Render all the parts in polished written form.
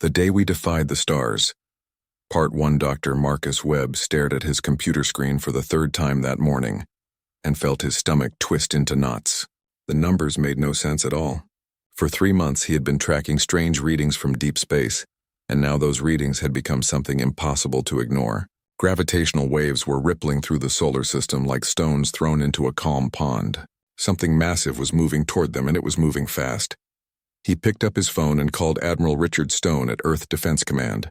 The Day We Defied the Stars. Part 1. Dr. Marcus Webb stared at his computer screen for the third time that morning and felt his stomach twist into knots. The numbers made no sense at all. For 3 months he had been tracking strange readings from deep space, and now those readings had become something impossible to ignore. Gravitational waves were rippling through the solar system like stones thrown into a calm pond. Something massive was moving toward them, and it was moving fast. He picked up his phone and called Admiral Richard Stone at Earth Defense Command.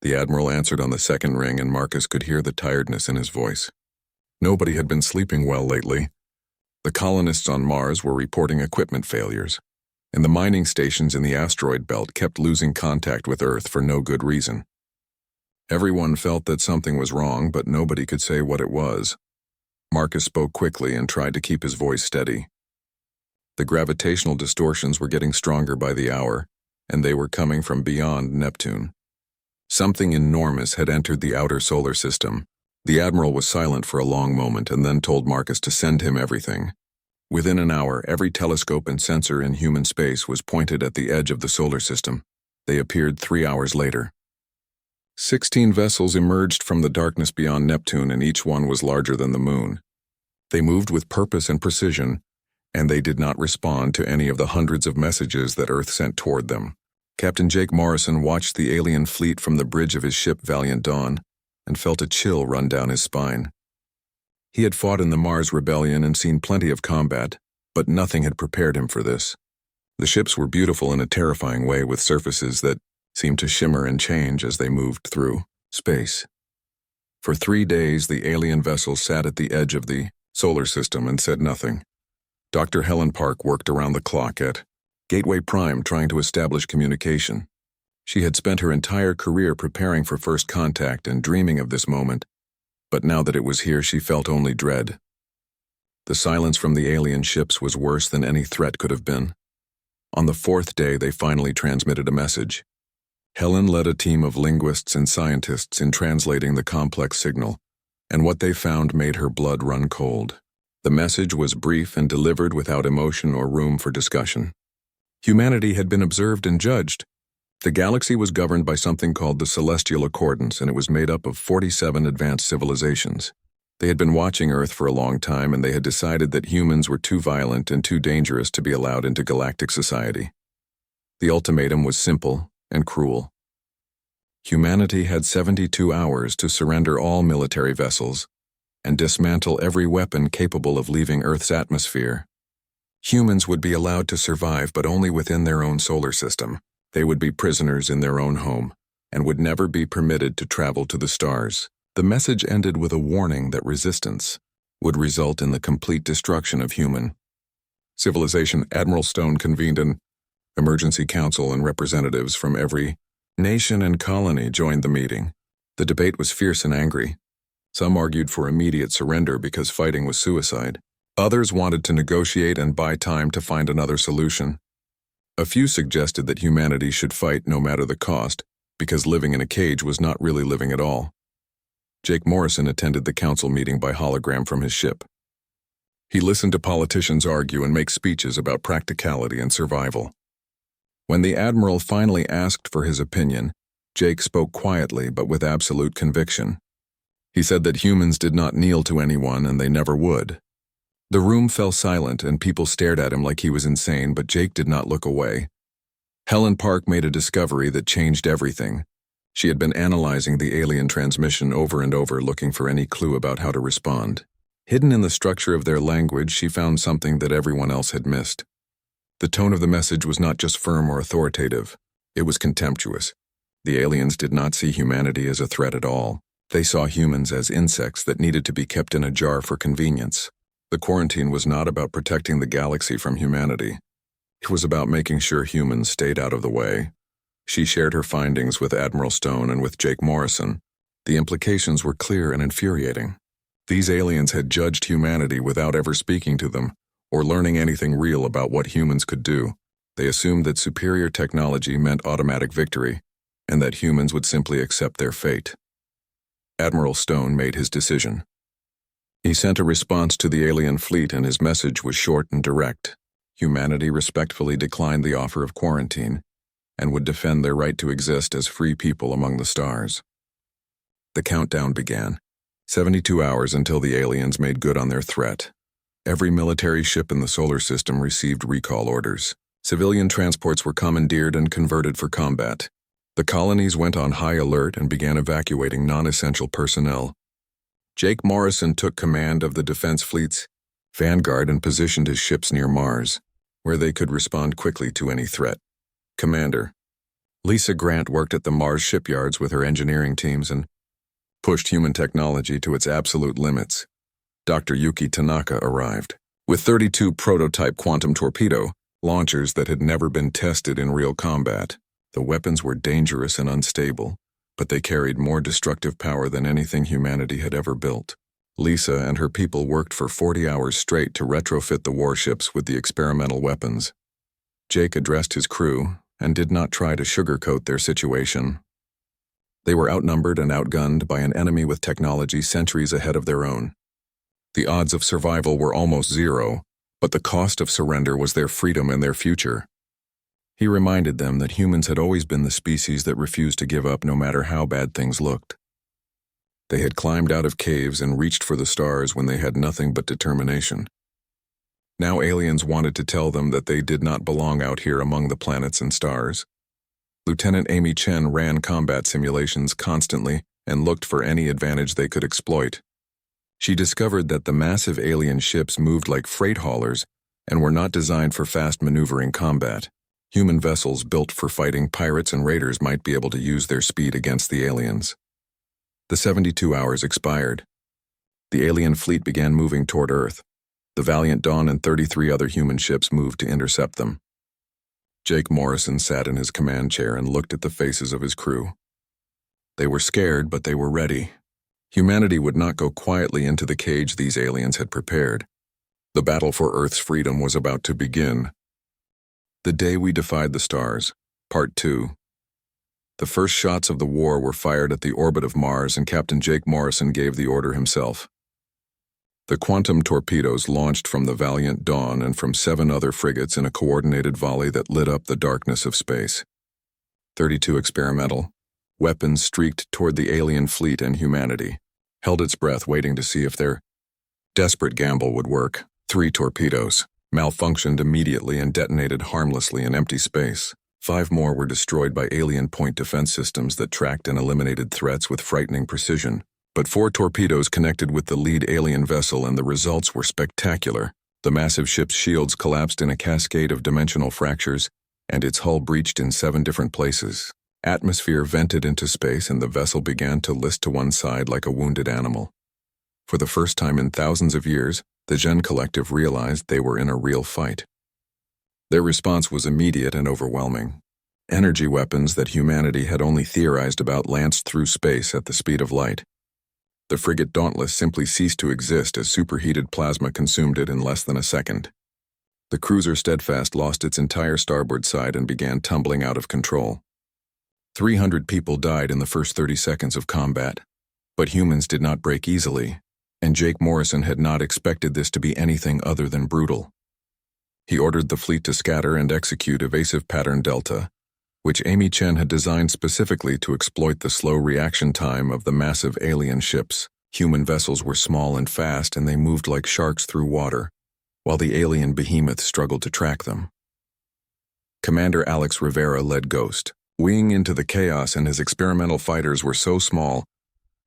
The Admiral answered on the second ring, and Marcus could hear the tiredness in his voice. Nobody had been sleeping well lately. The colonists on Mars were reporting equipment failures, and the mining stations in the asteroid belt kept losing contact with Earth for no good reason. Everyone felt that something was wrong, but nobody could say what it was. Marcus spoke quickly and tried to keep his voice steady. The gravitational distortions were getting stronger by the hour, and they were coming from beyond Neptune. Something enormous had entered the outer solar system. The Admiral was silent for a long moment and then told Marcus to send him everything. Within an hour, every telescope and sensor in human space was pointed at the edge of the solar system. They appeared 3 hours later. 16 vessels emerged from the darkness beyond Neptune, and each one was larger than the moon. They moved with purpose and precision, and they did not respond to any of the hundreds of messages that Earth sent toward them. Captain Jake Morrison watched the alien fleet from the bridge of his ship Valiant Dawn and felt a chill run down his spine. He had fought in the Mars Rebellion and seen plenty of combat, but nothing had prepared him for this. The ships were beautiful in a terrifying way, with surfaces that seemed to shimmer and change as they moved through space. For 3 days, the alien vessels sat at the edge of the solar system and said nothing. Dr. Helen Park worked around the clock at Gateway Prime trying to establish communication. She had spent her entire career preparing for first contact and dreaming of this moment, but now that it was here, she felt only dread. The silence from the alien ships was worse than any threat could have been. On the 4th day, they finally transmitted a message. Helen led a team of linguists and scientists in translating the complex signal, and what they found made her blood run cold. The message was brief and delivered without emotion or room for discussion. Humanity had been observed and judged. The galaxy was governed by something called the Celestial Accordance, and it was made up of 47 advanced civilizations. They had been watching Earth for a long time, and they had decided that humans were too violent and too dangerous to be allowed into galactic society. The ultimatum was simple and cruel. Humanity had 72 hours to surrender all military vessels and dismantle every weapon capable of leaving Earth's atmosphere. Humans would be allowed to survive, but only within their own solar system. They would be prisoners in their own home and would never be permitted to travel to the stars. The message ended with a warning that resistance would result in the complete destruction of human civilization. Admiral Stone convened an emergency council, and representatives from every nation and colony joined the meeting. The debate was fierce and angry. Some argued for immediate surrender because fighting was suicide. Others wanted to negotiate and buy time to find another solution. A few suggested that humanity should fight no matter the cost, because living in a cage was not really living at all. Jake Morrison attended the council meeting by hologram from his ship. He listened to politicians argue and make speeches about practicality and survival. When the Admiral finally asked for his opinion, Jake spoke quietly but with absolute conviction. He said that humans did not kneel to anyone, and they never would. The room fell silent, and people stared at him like he was insane, but Jake did not look away. Helen Park made a discovery that changed everything. She had been analyzing the alien transmission over and over, looking for any clue about how to respond. Hidden in the structure of their language, she found something that everyone else had missed. The tone of the message was not just firm or authoritative. It was contemptuous. The aliens did not see humanity as a threat at all. They saw humans as insects that needed to be kept in a jar for convenience. The quarantine was not about protecting the galaxy from humanity. It was about making sure humans stayed out of the way. She shared her findings with Admiral Stone and with Jake Morrison. The implications were clear and infuriating. These aliens had judged humanity without ever speaking to them or learning anything real about what humans could do. They assumed that superior technology meant automatic victory, and that humans would simply accept their fate. Admiral Stone made his decision. He sent a response to the alien fleet, and his message was short and direct. Humanity respectfully declined the offer of quarantine, and would defend their right to exist as free people among the stars. The countdown began. 72 hours until the aliens made good on their threat. Every military ship in the solar system received recall orders. Civilian transports were commandeered and converted for combat. The colonies went on high alert and began evacuating non-essential personnel. Jake Morrison took command of the defense fleet's vanguard and positioned his ships near Mars, where they could respond quickly to any threat. Commander Lisa Grant worked at the Mars shipyards with her engineering teams and pushed human technology to its absolute limits. Dr. Yuki Tanaka arrived with 32 prototype quantum torpedo launchers that had never been tested in real combat. The weapons were dangerous and unstable, but they carried more destructive power than anything humanity had ever built. Lisa and her people worked for 40 hours straight to retrofit the warships with the experimental weapons. Jake addressed his crew and did not try to sugarcoat their situation. They were outnumbered and outgunned by an enemy with technology centuries ahead of their own. The odds of survival were almost zero, but the cost of surrender was their freedom and their future. He reminded them that humans had always been the species that refused to give up no matter how bad things looked. They had climbed out of caves and reached for the stars when they had nothing but determination. Now aliens wanted to tell them that they did not belong out here among the planets and stars. Lieutenant Amy Chen ran combat simulations constantly and looked for any advantage they could exploit. She discovered that the massive alien ships moved like freight haulers and were not designed for fast maneuvering combat. Human vessels built for fighting pirates and raiders might be able to use their speed against the aliens. The 72 hours expired. The alien fleet began moving toward Earth. The Valiant Dawn and 33 other human ships moved to intercept them. Jake Morrison sat in his command chair and looked at the faces of his crew. They were scared, but they were ready. Humanity would not go quietly into the cage these aliens had prepared. The battle for Earth's freedom was about to begin. The Day We Defied the Stars, Part 2. The first shots of the war were fired at the orbit of Mars, and Captain Jake Morrison gave the order himself. The quantum torpedoes launched from the Valiant Dawn and from 7 other frigates in a coordinated volley that lit up the darkness of space. 32 experimental weapons streaked toward the alien fleet, and humanity held its breath waiting to see if their desperate gamble would work. 3 torpedoes malfunctioned immediately and detonated harmlessly in empty space. 5 more were destroyed by alien point defense systems that tracked and eliminated threats with frightening precision. But 4 torpedoes connected with the lead alien vessel, and the results were spectacular. The massive ship's shields collapsed in a cascade of dimensional fractures, and its hull breached in 7 different places. Atmosphere vented into space, and the vessel began to list to one side like a wounded animal. For the first time in thousands of years, the Gen Collective realized they were in a real fight. Their response was immediate and overwhelming. Energy weapons that humanity had only theorized about lanced through space at the speed of light. The frigate Dauntless simply ceased to exist as superheated plasma consumed it in less than a second. The cruiser Steadfast lost its entire starboard side and began tumbling out of control. 300 people died in the first 30 seconds of combat. But humans did not break easily, and Jake Morrison had not expected this to be anything other than brutal. He ordered the fleet to scatter and execute Evasive Pattern Delta, which Amy Chen had designed specifically to exploit the slow reaction time of the massive alien ships. Human vessels were small and fast, and they moved like sharks through water, while the alien behemoths struggled to track them. Commander Alex Rivera led Ghost, winging into the chaos, and his experimental fighters were so small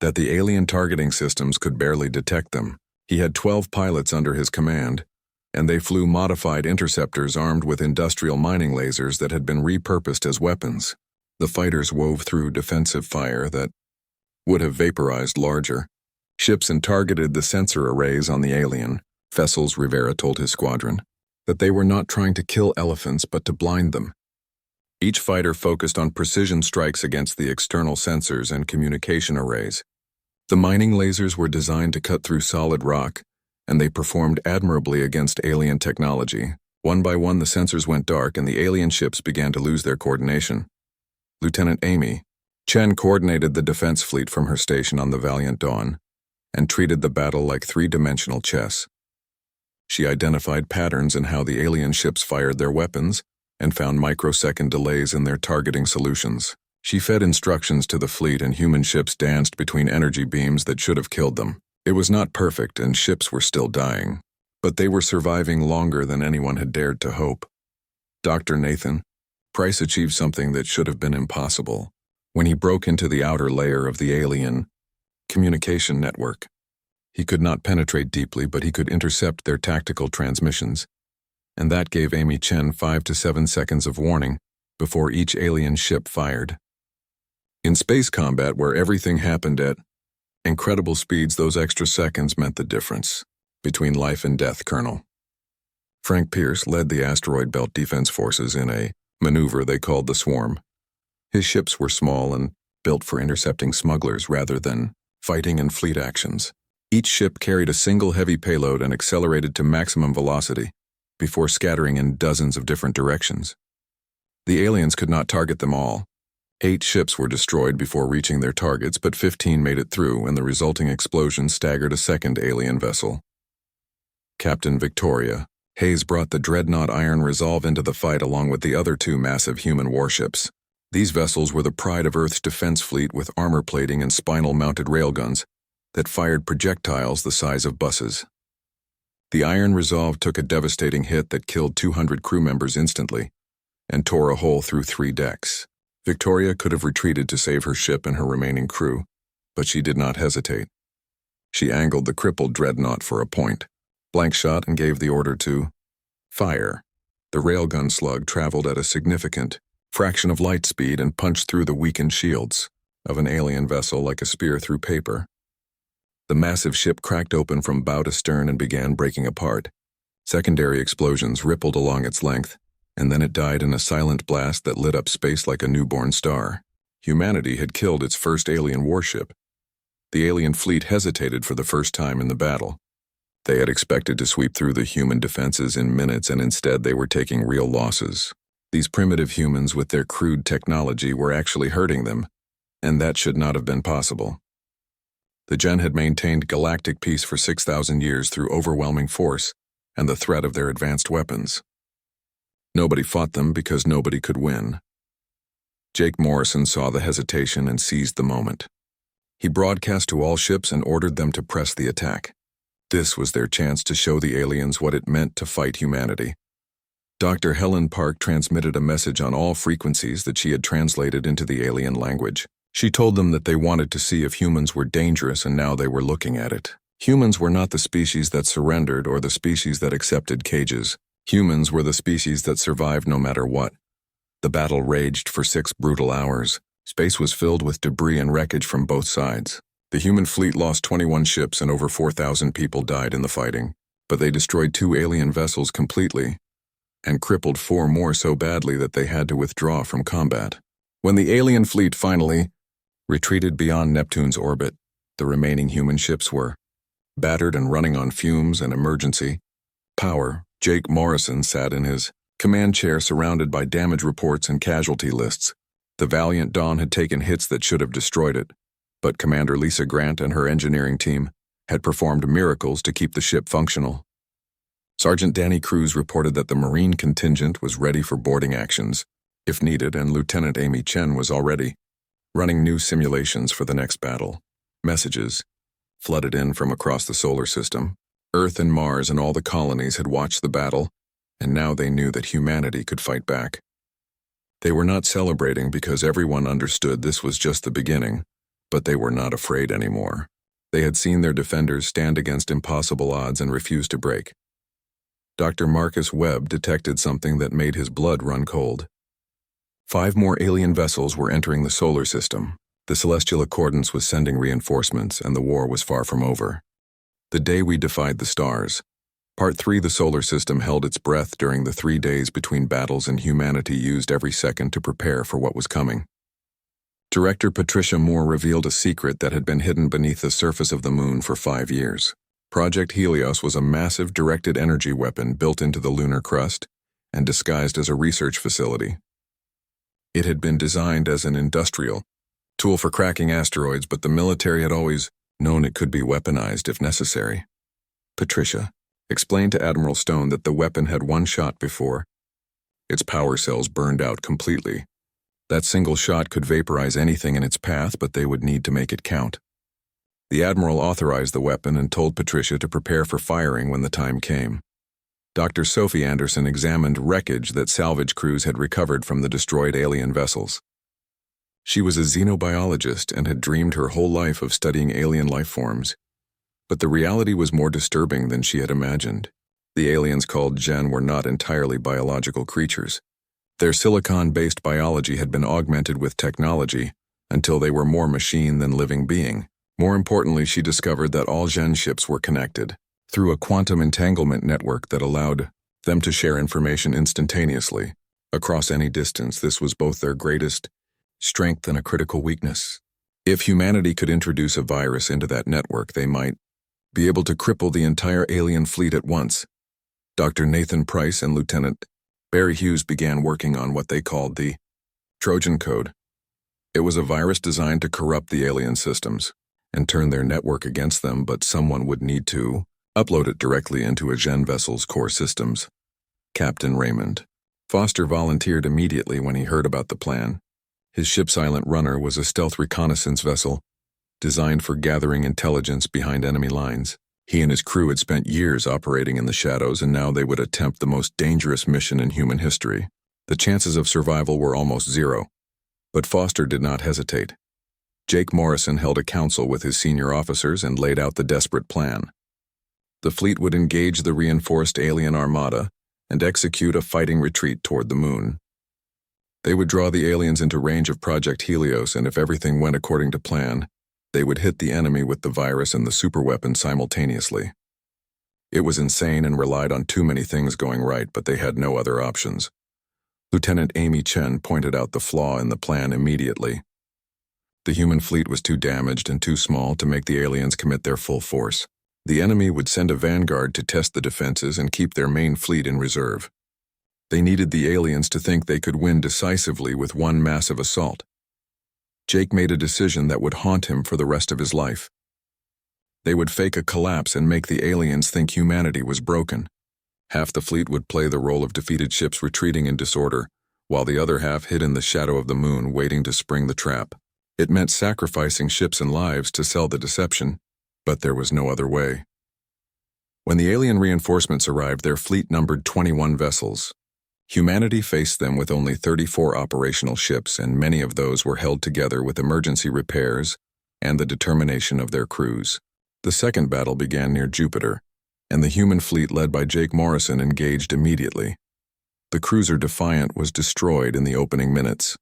that the alien targeting systems could barely detect them. He had 12 pilots under his command, and they flew modified interceptors armed with industrial mining lasers that had been repurposed as weapons. The fighters wove through defensive fire that would have vaporized larger ships and targeted the sensor arrays on the alien vessels. Rivera told his squadron that they were not trying to kill elephants but to blind them. Each fighter focused on precision strikes against the external sensors and communication arrays. The mining lasers were designed to cut through solid rock, and they performed admirably against alien technology. One by one, the sensors went dark, and the alien ships began to lose their coordination. Lieutenant Amy Chen coordinated the defense fleet from her station on the Valiant Dawn and treated the battle like 3-dimensional chess. She identified patterns in how the alien ships fired their weapons and found microsecond delays in their targeting solutions. She fed instructions to the fleet, and human ships danced between energy beams that should have killed them. It was not perfect, and ships were still dying, but they were surviving longer than anyone had dared to hope. Dr. Nathan Price achieved something that should have been impossible when he broke into the outer layer of the alien communication network. He could not penetrate deeply, but he could intercept their tactical transmissions, and that gave Amy Chen 5 to 7 seconds of warning before each alien ship fired. In space combat, where everything happened at incredible speeds, those extra seconds meant the difference between life and death. Colonel Frank Pierce led the asteroid belt defense forces in a maneuver they called the Swarm. His ships were small and built for intercepting smugglers rather than fighting in fleet actions. Each ship carried a single heavy payload and accelerated to maximum velocity before scattering in dozens of different directions. The aliens could not target them all. 8 ships were destroyed before reaching their targets, but 15 made it through, and the resulting explosion staggered a second alien vessel. Captain Victoria Hayes brought the dreadnought Iron Resolve into the fight along with the other 2 massive human warships. These vessels were the pride of Earth's defense fleet, with armor plating and spinal-mounted railguns that fired projectiles the size of buses. The Iron Resolve took a devastating hit that killed 200 crew members instantly and tore a hole through 3 decks. Victoria could have retreated to save her ship and her remaining crew, but she did not hesitate. She angled the crippled dreadnought for a point, blank shot, and gave the order to fire. The railgun slug traveled at a significant fraction of light speed and punched through the weakened shields of an alien vessel like a spear through paper. The massive ship cracked open from bow to stern and began breaking apart. Secondary explosions rippled along its length, and then it died in a silent blast that lit up space like a newborn star. Humanity had killed its first alien warship. The alien fleet hesitated for the first time in the battle. They had expected to sweep through the human defenses in minutes, and instead they were taking real losses. These primitive humans with their crude technology were actually hurting them, and that should not have been possible. The Gen had maintained galactic peace for 6,000 years through overwhelming force and the threat of their advanced weapons. Nobody fought them because nobody could win. Jake Morrison saw the hesitation and seized the moment. He broadcast to all ships and ordered them to press the attack. This was their chance to show the aliens what it meant to fight humanity. Dr. Helen Park transmitted a message on all frequencies that she had translated into the alien language. She told them that they wanted to see if humans were dangerous, and now they were looking at it. Humans were not the species that surrendered or the species that accepted cages. Humans were the species that survived no matter what. The battle raged for 6 brutal hours. Space was filled with debris and wreckage from both sides. The human fleet lost 21 ships and over 4,000 people died in the fighting, but they destroyed 2 alien vessels completely and crippled 4 more so badly that they had to withdraw from combat. When the alien fleet finally retreated beyond Neptune's orbit, the remaining human ships were battered and running on fumes and emergency power. Jake Morrison sat in his command chair surrounded by damage reports and casualty lists. The Valiant Dawn had taken hits that should have destroyed it, but Commander Lisa Grant and her engineering team had performed miracles to keep the ship functional. Sergeant Danny Cruz reported that the Marine contingent was ready for boarding actions, if needed, and Lieutenant Amy Chen was already running new simulations for the next battle. Messages flooded in from across the solar system. Earth and Mars and all the colonies had watched the battle, and now they knew that humanity could fight back. They were not celebrating because everyone understood this was just the beginning, but they were not afraid anymore. They had seen their defenders stand against impossible odds and refuse to break. Dr. Marcus Webb detected something that made his blood run cold. 5 more alien vessels were entering the solar system. The Celestial Accordance was sending reinforcements, and the war was far from over. The Day We Defied the Stars. Part 3. The solar system held its breath during the 3 days between battles, and humanity used every second to prepare for what was coming. Director Patricia Moore revealed a secret that had been hidden beneath the surface of the moon for 5 years. Project Helios was a massive directed energy weapon built into the lunar crust and disguised as a research facility. It had been designed as an industrial tool for cracking asteroids, but the military had always known it could be weaponized if necessary. Patricia explained to Admiral Stone that the weapon had one shot before its power cells burned out completely. That single shot could vaporize anything in its path, but they would need to make it count. The Admiral authorized the weapon and told Patricia to prepare for firing when the time came. Dr. Sophie Anderson examined wreckage that salvage crews had recovered from the destroyed alien vessels. She was a xenobiologist and had dreamed her whole life of studying alien life forms. But the reality was more disturbing than she had imagined. The aliens called Gen were not entirely biological creatures. Their silicon-based biology had been augmented with technology until they were more machine than living being. More importantly, she discovered that all Gen ships were connected through a quantum entanglement network that allowed them to share information instantaneously. Across any distance, this was both their greatest strength and a critical weakness. If humanity could introduce a virus into that network, they might be able to cripple the entire alien fleet at once. Dr. Nathan Price and Lieutenant Barry Hughes began working on what they called the Trojan Code. It was a virus designed to corrupt the alien systems and turn their network against them, but someone would need to upload it directly into a Gen vessel's core systems. Captain Raymond Foster volunteered immediately when he heard about the plan. His ship Silent Runner was a stealth reconnaissance vessel designed for gathering intelligence behind enemy lines. He and his crew had spent years operating in the shadows, and now they would attempt the most dangerous mission in human history. The chances of survival were almost zero. But Foster did not hesitate. Jake Morrison held a council with his senior officers and laid out the desperate plan. The fleet would engage the reinforced alien armada and execute a fighting retreat toward the moon. They would draw the aliens into range of Project Helios, and if everything went according to plan, they would hit the enemy with the virus and the superweapon simultaneously. It was insane and relied on too many things going right, but they had no other options. Lieutenant Amy Chen pointed out the flaw in the plan immediately. The human fleet was too damaged and too small to make the aliens commit their full force. The enemy would send a vanguard to test the defenses and keep their main fleet in reserve. They needed the aliens to think they could win decisively with one massive assault. Jake made a decision that would haunt him for the rest of his life. They would fake a collapse and make the aliens think humanity was broken. Half the fleet would play the role of defeated ships retreating in disorder, while the other half hid in the shadow of the moon waiting to spring the trap. It meant sacrificing ships and lives to sell the deception, but there was no other way. When the alien reinforcements arrived, their fleet numbered 21 vessels. Humanity faced them with only 34 operational ships, and many of those were held together with emergency repairs and the determination of their crews. The second battle began near Jupiter, and the human fleet led by Jake Morrison engaged immediately. The cruiser Defiant was destroyed in the opening minutes.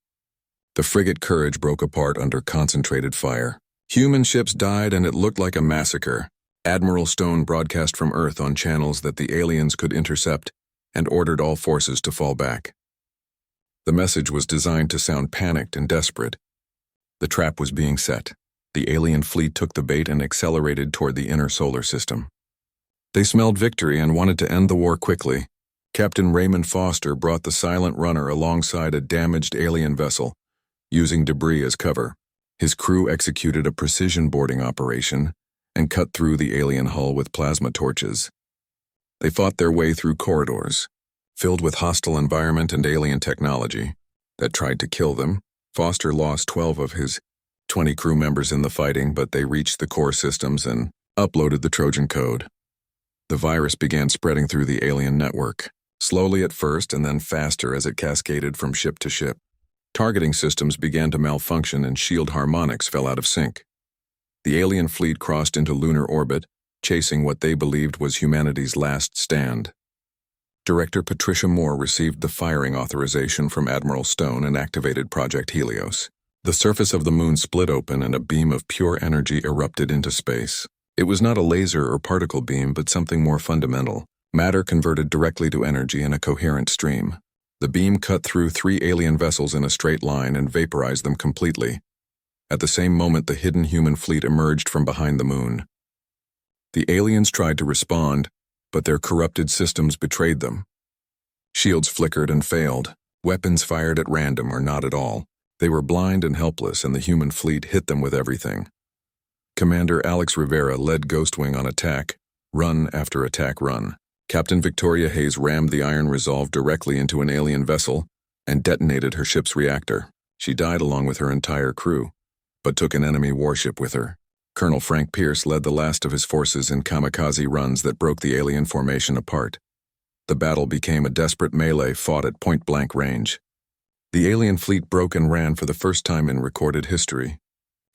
The frigate Courage broke apart under concentrated fire. Human ships died, and it looked like a massacre. Admiral Stone broadcast from Earth on channels that the aliens could intercept and ordered all forces to fall back. The message was designed to sound panicked and desperate. The trap was being set. The alien fleet took the bait and accelerated toward the inner solar system. They smelled victory and wanted to end the war quickly. Captain Raymond Foster brought the Silent Runner alongside a damaged alien vessel, using debris as cover. His crew executed a precision boarding operation and cut through the alien hull with plasma torches. They fought their way through corridors, filled with hostile environment and alien technology that tried to kill them. Foster lost 12 of his 20 crew members in the fighting, but they reached the core systems and uploaded the Trojan Code. The virus began spreading through the alien network, slowly at first and then faster as it cascaded from ship to ship. Targeting systems began to malfunction and shield harmonics fell out of sync. The alien fleet crossed into lunar orbit, chasing what they believed was humanity's last stand. Director Patricia Moore received the firing authorization from Admiral Stone and activated Project Helios. The surface of the moon split open and a beam of pure energy erupted into space. It was not a laser or particle beam, but something more fundamental. Matter converted directly to energy in a coherent stream. The beam cut through 3 alien vessels in a straight line and vaporized them completely. At the same moment, the hidden human fleet emerged from behind the moon. The aliens tried to respond, but their corrupted systems betrayed them. Shields flickered and failed. Weapons fired at random or not at all. They were blind and helpless, and the human fleet hit them with everything. Commander Alex Rivera led Ghostwing on attack, run after attack run. Captain Victoria Hayes rammed the Iron Resolve directly into an alien vessel and detonated her ship's reactor. She died along with her entire crew, but took an enemy warship with her. Colonel Frank Pierce led the last of his forces in kamikaze runs that broke the alien formation apart. The battle became a desperate melee fought at point-blank range. The alien fleet broke and ran for the first time in recorded history.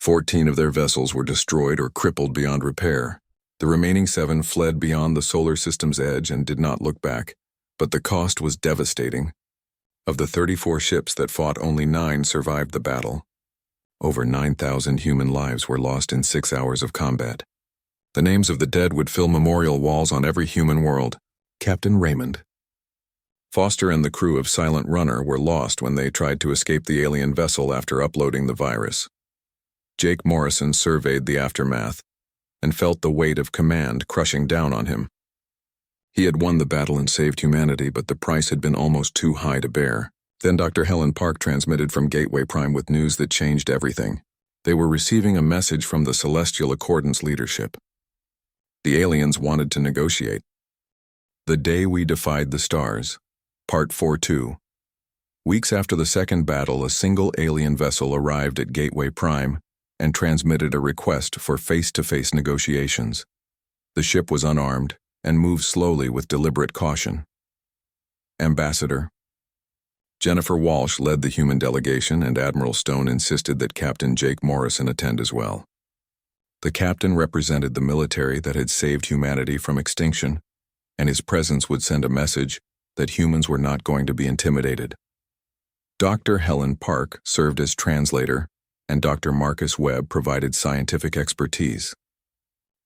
14 of their vessels were destroyed or crippled beyond repair. The remaining 7 fled beyond the solar system's edge and did not look back, but the cost was devastating. Of the 34 ships that fought, only 9 survived the battle. Over 9,000 human lives were lost in 6 hours of combat. The names of the dead would fill memorial walls on every human world. Captain Raymond Foster and the crew of Silent Runner were lost when they tried to escape the alien vessel after uploading the virus. Jake Morrison surveyed the aftermath and felt the weight of command crushing down on him. He had won the battle and saved humanity, but the price had been almost too high to bear. Then Dr. Helen Park transmitted from Gateway Prime with news that changed everything. They were receiving a message from the Celestial Accordance leadership. The aliens wanted to negotiate. The Day We Defied the Stars, Part 4-2. Weeks after the second battle, a single alien vessel arrived at Gateway Prime and transmitted a request for face-to-face negotiations. The ship was unarmed and moved slowly with deliberate caution. Ambassador Jennifer Walsh led the human delegation, and Admiral Stone insisted that Captain Jake Morrison attend as well. The captain represented the military that had saved humanity from extinction, and his presence would send a message that humans were not going to be intimidated. Dr. Helen Park served as translator, and Dr. Marcus Webb provided scientific expertise.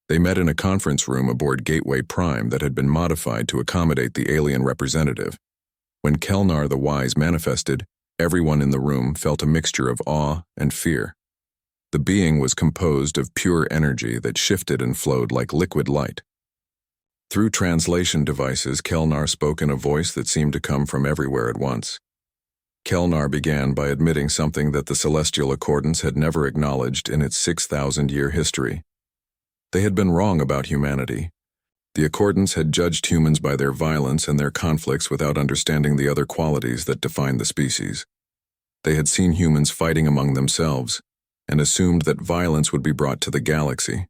They met in a conference room aboard Gateway Prime that had been modified to accommodate the alien representative. When Kelnar the Wise manifested, everyone in the room felt a mixture of awe and fear. The being was composed of pure energy that shifted and flowed like liquid light. Through translation devices, Kelnar spoke in a voice that seemed to come from everywhere at once. Kelnar began by admitting something that the Celestial Accordance had never acknowledged in its 6,000-year history. They had been wrong about humanity. The Accordance had judged humans by their violence and their conflicts without understanding the other qualities that defined the species. They had seen humans fighting among themselves and assumed that violence would be brought to the galaxy.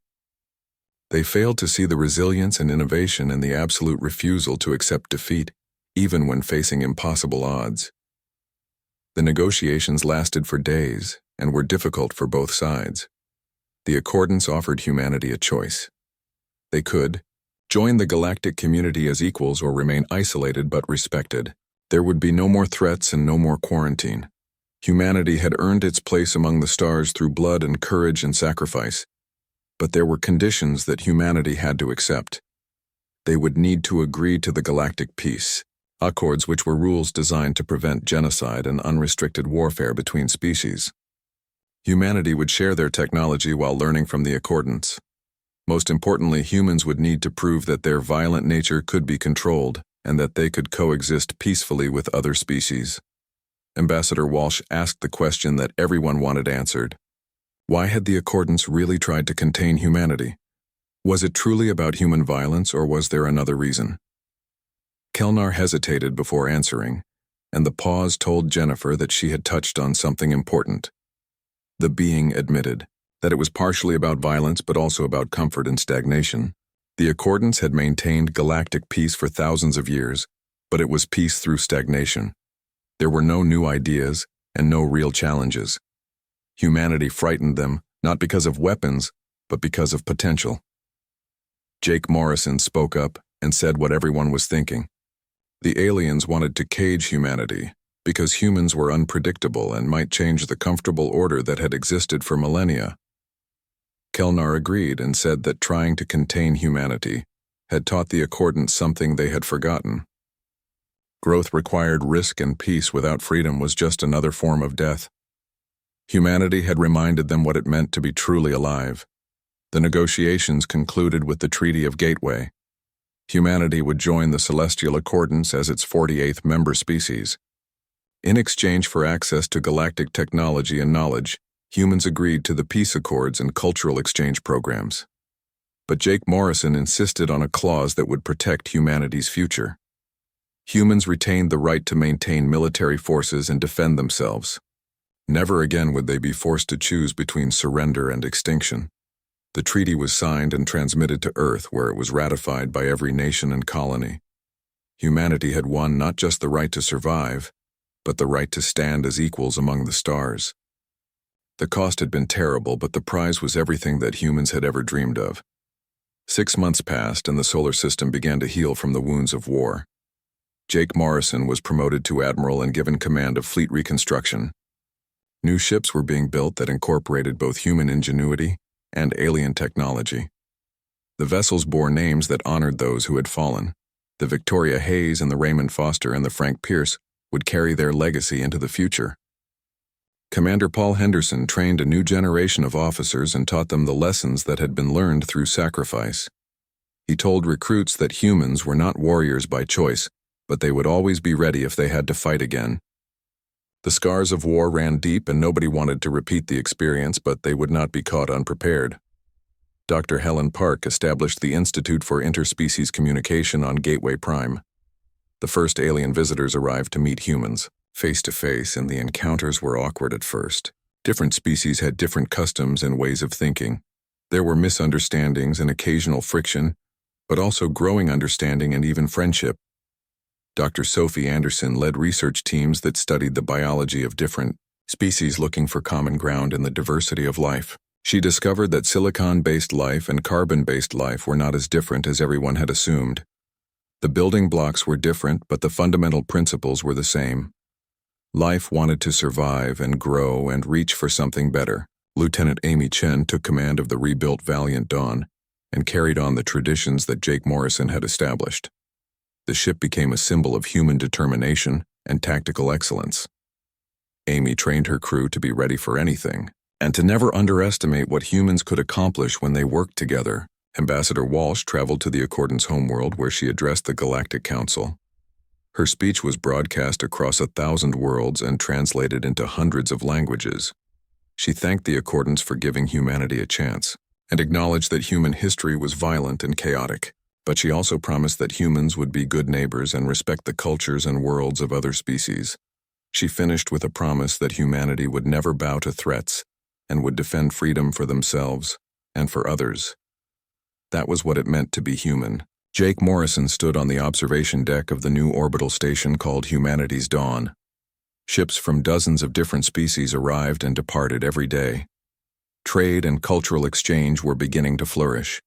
They failed to see the resilience and innovation in the absolute refusal to accept defeat, even when facing impossible odds. The negotiations lasted for days and were difficult for both sides. The Accordance offered humanity a choice. They could join the galactic community as equals or remain isolated but respected. There would be no more threats and no more quarantine. Humanity had earned its place among the stars through blood and courage and sacrifice. But there were conditions that humanity had to accept. They would need to agree to the galactic peace, accords which were rules designed to prevent genocide and unrestricted warfare between species. Humanity would share their technology while learning from the Accordance. Most importantly, humans would need to prove that their violent nature could be controlled and that they could coexist peacefully with other species. Ambassador Walsh asked the question that everyone wanted answered. Why had the Accordance really tried to contain humanity? Was it truly about human violence, or was there another reason? Kelnar hesitated before answering, and the pause told Jennifer that she had touched on something important. The being admitted that it was partially about violence but also about comfort and stagnation. The Accordance had maintained galactic peace for thousands of years, but it was peace through stagnation. There were no new ideas and no real challenges. Humanity frightened them, not because of weapons, but because of potential. Jake Morrison spoke up and said what everyone was thinking. The aliens wanted to cage humanity because humans were unpredictable and might change the comfortable order that had existed for millennia. Kelnar agreed and said that trying to contain humanity had taught the Accordance something they had forgotten. Growth required risk, and peace without freedom was just another form of death. Humanity had reminded them what it meant to be truly alive. The negotiations concluded with the Treaty of Gateway. Humanity would join the Celestial Accordance as its 48th member species. In exchange for access to galactic technology and knowledge, humans agreed to the peace accords and cultural exchange programs. But Jake Morrison insisted on a clause that would protect humanity's future. Humans retained the right to maintain military forces and defend themselves. Never again would they be forced to choose between surrender and extinction. The treaty was signed and transmitted to Earth, where it was ratified by every nation and colony. Humanity had won not just the right to survive, but the right to stand as equals among the stars. The cost had been terrible, but the prize was everything that humans had ever dreamed of. 6 months passed, and the solar system began to heal from the wounds of war. Jake Morrison was promoted to admiral and given command of fleet reconstruction. New ships were being built that incorporated both human ingenuity and alien technology. The vessels bore names that honored those who had fallen. The Victoria Hayes and the Raymond Foster and the Frank Pierce would carry their legacy into the future. Commander Paul Henderson trained a new generation of officers and taught them the lessons that had been learned through sacrifice. He told recruits that humans were not warriors by choice, but they would always be ready if they had to fight again. The scars of war ran deep, and nobody wanted to repeat the experience, but they would not be caught unprepared. Dr. Helen Park established the Institute for Interspecies Communication on Gateway Prime. The first alien visitors arrived to meet humans, face to face, and the encounters were awkward at first. Different species had different customs and ways of thinking. There were misunderstandings and occasional friction, but also growing understanding and even friendship. Dr. Sophie Anderson led research teams that studied the biology of different species, looking for common ground in the diversity of life. She discovered that silicon-based life and carbon-based life were not as different as everyone had assumed. The building blocks were different, but the fundamental principles were the same. Life wanted to survive and grow and reach for something better. Lieutenant Amy Chen took command of the rebuilt Valiant Dawn and carried on the traditions that Jake Morrison had established. The ship became a symbol of human determination and tactical excellence. Amy trained her crew to be ready for anything, and to never underestimate what humans could accomplish when they worked together. Ambassador Walsh traveled to the Accordance homeworld, where she addressed the Galactic Council. Her speech was broadcast across 1,000 worlds and translated into hundreds of languages. She thanked the Accordance for giving humanity a chance, and acknowledged that human history was violent and chaotic. But she also promised that humans would be good neighbors and respect the cultures and worlds of other species. She finished with a promise that humanity would never bow to threats and would defend freedom for themselves and for others. That was what it meant to be human. Jake Morrison stood on the observation deck of the new orbital station called Humanity's Dawn. Ships from dozens of different species arrived and departed every day. Trade and cultural exchange were beginning to flourish.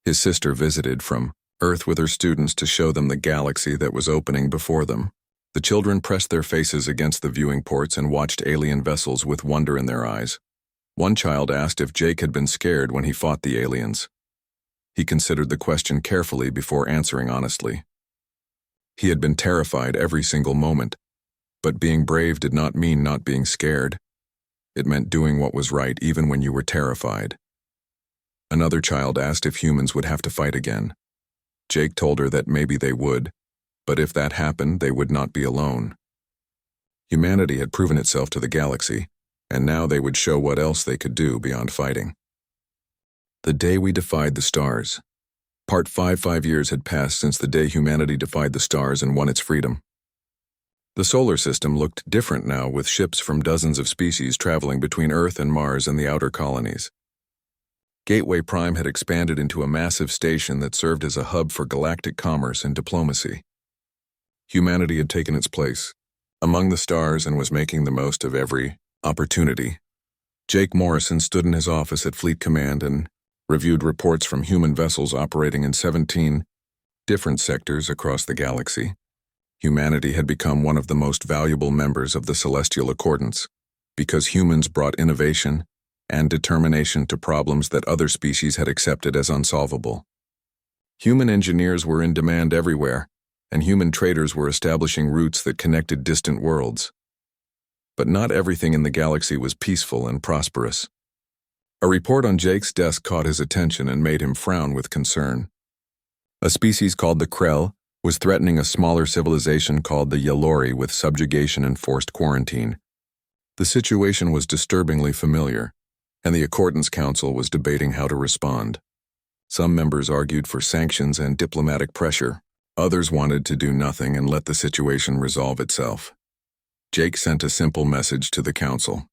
His sister visited from Earth with her students to show them the galaxy that was opening before them. The children pressed their faces against the viewing ports and watched alien vessels with wonder in their eyes. One child asked if Jake had been scared when he fought the aliens. He considered the question carefully before answering honestly. He had been terrified every single moment, but being brave did not mean not being scared. It meant doing what was right even when you were terrified. Another child asked if humans would have to fight again. Jake told her that maybe they would, but if that happened, they would not be alone. Humanity had proven itself to the galaxy, and now they would show what else they could do beyond fighting. The day we defied the stars. Part 5 years had passed since the day humanity defied the stars and won its freedom. The solar system looked different now, with ships from dozens of species traveling between Earth and Mars and the outer colonies. Gateway Prime had expanded into a massive station that served as a hub for galactic commerce and diplomacy. Humanity had taken its place among the stars and was making the most of every opportunity. Jake Morrison stood in his office at Fleet Command and reviewed reports from human vessels operating in 17 different sectors across the galaxy. Humanity had become one of the most valuable members of the Celestial Accordance because humans brought innovation and determination to problems that other species had accepted as unsolvable. Human engineers were in demand everywhere, and human traders were establishing routes that connected distant worlds. But not everything in the galaxy was peaceful and prosperous. A report on Jake's desk caught his attention and made him frown with concern. A species called the Krell was threatening a smaller civilization called the Yalori with subjugation and forced quarantine. The situation was disturbingly familiar, and the Accordance Council was debating how to respond. Some members argued for sanctions and diplomatic pressure. Others wanted to do nothing and let the situation resolve itself. Jake sent a simple message to the council.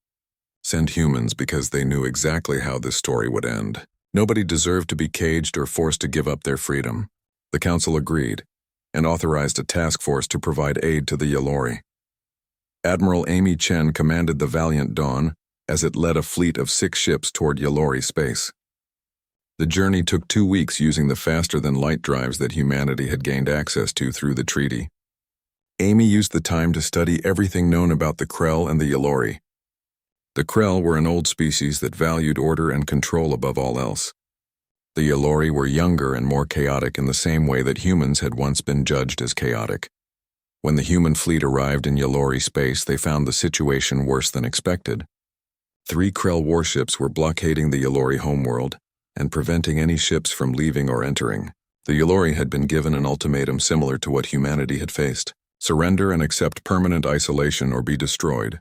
Send humans because they knew exactly how this story would end. Nobody deserved to be caged or forced to give up their freedom. The council agreed and authorized a task force to provide aid to the Yalori. Admiral Amy Chen commanded the Valiant Dawn as it led a fleet of 6 ships toward Yalori space. The journey took 2 weeks using the faster-than-light drives that humanity had gained access to through the treaty. Amy used the time to study everything known about the Krell and the Yalori. The Krell were an old species that valued order and control above all else. The Yalori were younger and more chaotic in the same way that humans had once been judged as chaotic. When the human fleet arrived in Yalori space, they found the situation worse than expected. 3 Krell warships were blockading the Yalori homeworld and preventing any ships from leaving or entering. The Yalori had been given an ultimatum similar to what humanity had faced: surrender and accept permanent isolation or be destroyed.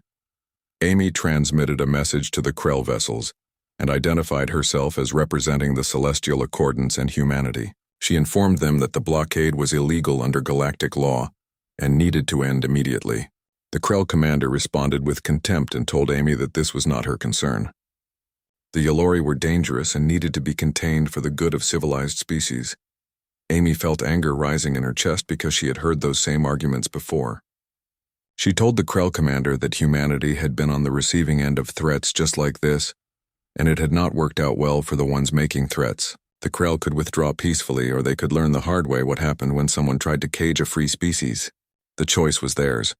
Amy transmitted a message to the Krell vessels and identified herself as representing the Celestial Accordance and humanity. She informed them that the blockade was illegal under galactic law and needed to end immediately. The Krell commander responded with contempt and told Amy that this was not her concern. The Yalori were dangerous and needed to be contained for the good of civilized species. Amy felt anger rising in her chest because she had heard those same arguments before. She told the Krell commander that humanity had been on the receiving end of threats just like this, and it had not worked out well for the ones making threats. The Krell could withdraw peacefully, or they could learn the hard way what happened when someone tried to cage a free species. The choice was theirs.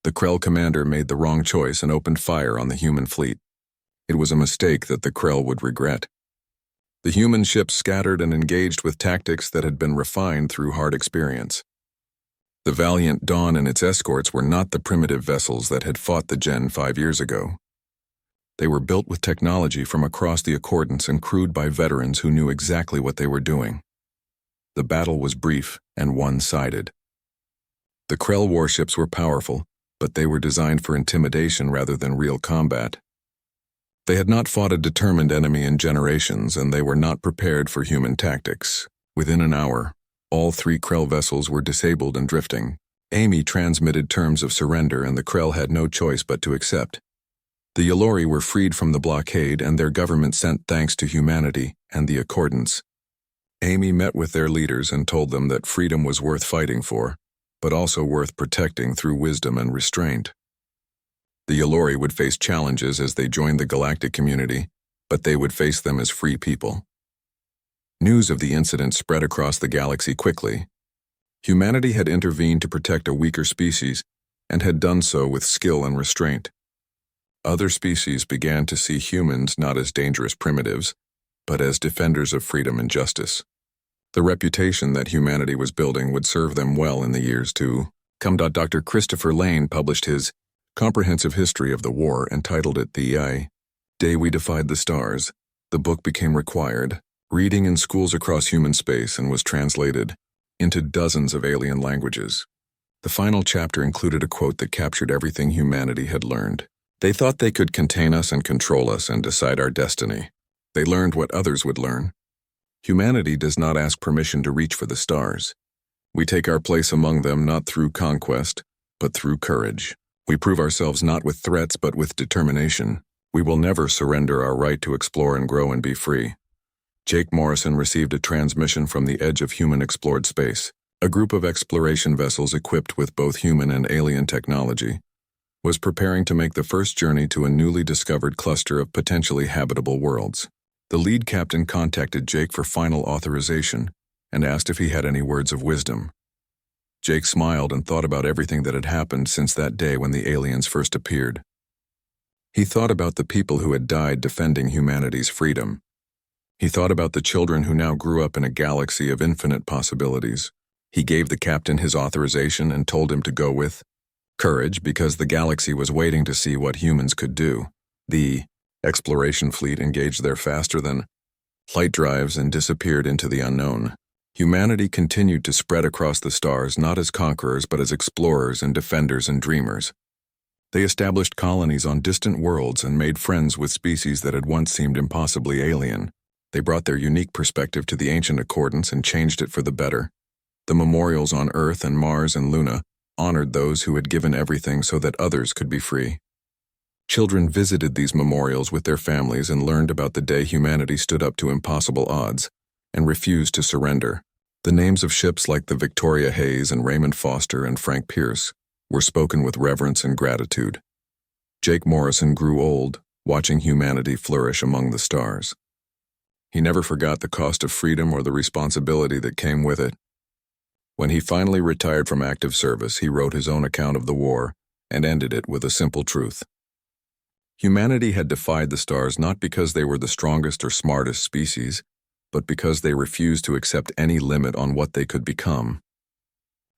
The Krell commander made the wrong choice and opened fire on the human fleet. It was a mistake that the Krell would regret. The human ships scattered and engaged with tactics that had been refined through hard experience. The Valiant Dawn and its escorts were not the primitive vessels that had fought the Gen 5 years ago. They were built with technology from across the Accordance and crewed by veterans who knew exactly what they were doing. The battle was brief and one-sided. The Krell warships were powerful, but they were designed for intimidation rather than real combat. They had not fought a determined enemy in generations, and they were not prepared for human tactics. Within an hour, all 3 Krell vessels were disabled and drifting. Amy transmitted terms of surrender, and the Krell had no choice but to accept. The Yalori were freed from the blockade, and their government sent thanks to humanity and the Accordance. Amy met with their leaders and told them that freedom was worth fighting for, but also worth protecting through wisdom and restraint. The Yalori would face challenges as they joined the galactic community, but they would face them as free people. News of the incident spread across the galaxy quickly. Humanity had intervened to protect a weaker species, and had done so with skill and restraint. Other species began to see humans not as dangerous primitives, but as defenders of freedom and justice. The reputation that humanity was building would serve them well in the years to come. Dr. Christopher Lane published his comprehensive history of the war and titled it The Day We Defied the Stars. The book became required reading in schools across human space and was translated into dozens of alien languages. The final chapter included a quote that captured everything humanity had learned. They thought they could contain us and control us and decide our destiny. They learned what others would learn. Humanity does not ask permission to reach for the stars. We take our place among them not through conquest, but through courage. We prove ourselves not with threats but with determination. We will never surrender our right to explore and grow and be free. Jake Morrison received a transmission from the edge of human explored space. A group of exploration vessels equipped with both human and alien technology was preparing to make the first journey to a newly discovered cluster of potentially habitable worlds. The lead captain contacted Jake for final authorization and asked if he had any words of wisdom. Jake smiled and thought about everything that had happened since that day when the aliens first appeared. He thought about the people who had died defending humanity's freedom. He thought about the children who now grew up in a galaxy of infinite possibilities. He gave the captain his authorization and told him to go with courage because the galaxy was waiting to see what humans could do. The exploration fleet engaged their faster-than-light drives and disappeared into the unknown. Humanity continued to spread across the stars not as conquerors but as explorers and defenders and dreamers. They established colonies on distant worlds and made friends with species that had once seemed impossibly alien. They brought their unique perspective to the ancient accordance and changed it for the better. The memorials on Earth and Mars and Luna honored those who had given everything so that others could be free. Children visited these memorials with their families and learned about the day humanity stood up to impossible odds and refused to surrender. The names of ships like the Victoria Hayes and Raymond Foster and Frank Pierce were spoken with reverence and gratitude. Jake Morrison grew old, watching humanity flourish among the stars. He never forgot the cost of freedom or the responsibility that came with it. When he finally retired from active service, he wrote his own account of the war and ended it with a simple truth. Humanity had defied the stars not because they were the strongest or smartest species, but because they refused to accept any limit on what they could become.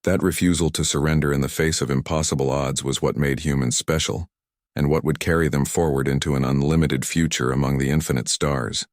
That refusal to surrender in the face of impossible odds was what made humans special, and what would carry them forward into an unlimited future among the infinite stars.